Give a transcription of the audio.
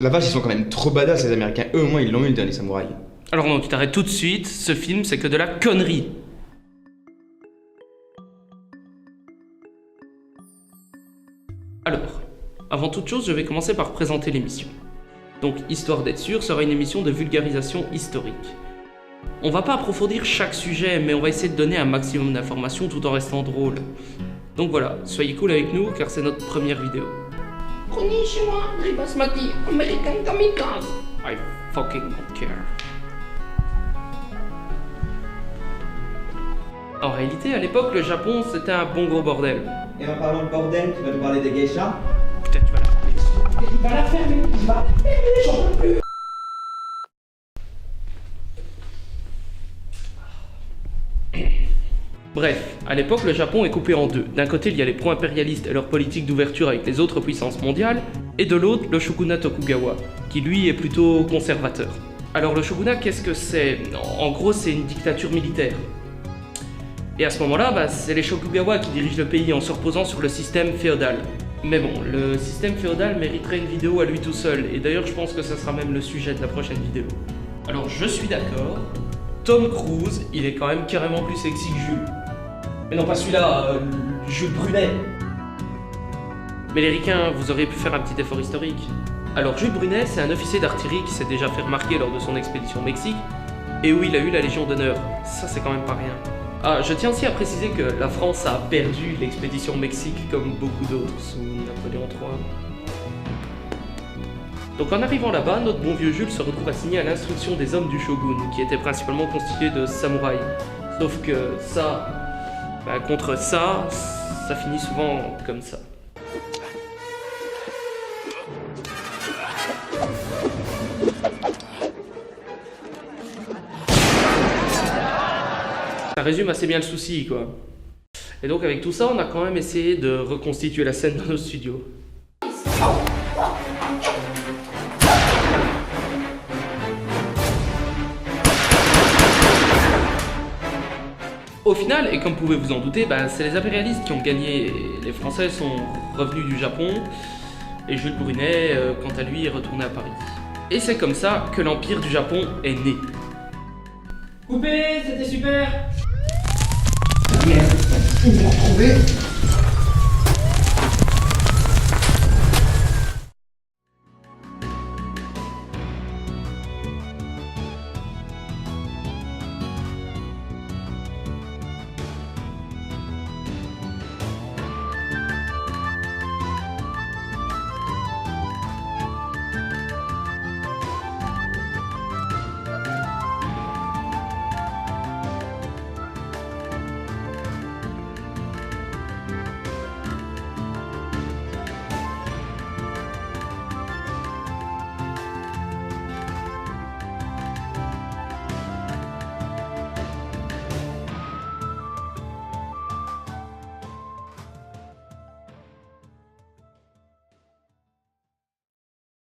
La vache, ils sont quand même trop badass les Américains. Eux au moins ils l'ont eu le dernier samouraï. Alors non, tu t'arrêtes tout de suite, ce film c'est que de la connerie. Alors, avant toute chose, je vais commencer par présenter l'émission. Donc, histoire d'être sûr, sera une émission de vulgarisation historique. On va pas approfondir chaque sujet, mais on va essayer de donner un maximum d'informations tout en restant drôle. Donc voilà, soyez cool avec nous car c'est notre première vidéo. Konnichiwa, Ribasmati, American Kamikaze. I fucking don't care. En réalité, à l'époque, le Japon, c'était un bon gros bordel. Et en parlant de bordel, tu vas nous parler des geishas? Putain, tu vas la... Il va la fermer, il va la fermer, j'en peux plus. Bref, à l'époque, le Japon est coupé en deux. D'un côté, il y a les pro-impérialistes et leur politique d'ouverture avec les autres puissances mondiales, et de l'autre, le shogunat Tokugawa, qui lui est plutôt conservateur. Alors le shogunat, qu'est-ce que c'est? En gros, c'est une dictature militaire. Et à ce moment-là, c'est les Tokugawa qui dirigent le pays en se reposant sur le système féodal. Mais bon, le système féodal mériterait une vidéo à lui tout seul, et d'ailleurs je pense que ça sera même le sujet de la prochaine vidéo. Alors je suis d'accord, Tom Cruise, il est quand même carrément plus sexy que Jules. Mais non pas celui-là, Jules Brunet. Mais les ricains, vous auriez pu faire un petit effort historique. Alors Jules Brunet, c'est un officier d'artillerie qui s'est déjà fait remarquer lors de son expédition au Mexique, et où il a eu la Légion d'honneur. Ça c'est quand même pas rien. Ah, je tiens aussi à préciser que la France a perdu l'expédition au Mexique comme beaucoup d'autres sous Napoléon III. Donc en arrivant là-bas, notre bon vieux Jules se retrouve assigné à l'instruction des hommes du shogun, qui étaient principalement constitués de samouraïs. Sauf que ça, contre ça, ça finit souvent comme ça. Ça résume assez bien le souci, quoi. Et donc avec tout ça, on a quand même essayé de reconstituer la scène dans nos studios. Au final, et comme vous pouvez vous en douter, c'est les impérialistes qui ont gagné, et les Français sont revenus du Japon, et Jules Brunet, quant à lui, est retourné à Paris. Et c'est comme ça que l'Empire du Japon est né. Coupé, c'était super. Merde, vous me retrouvez?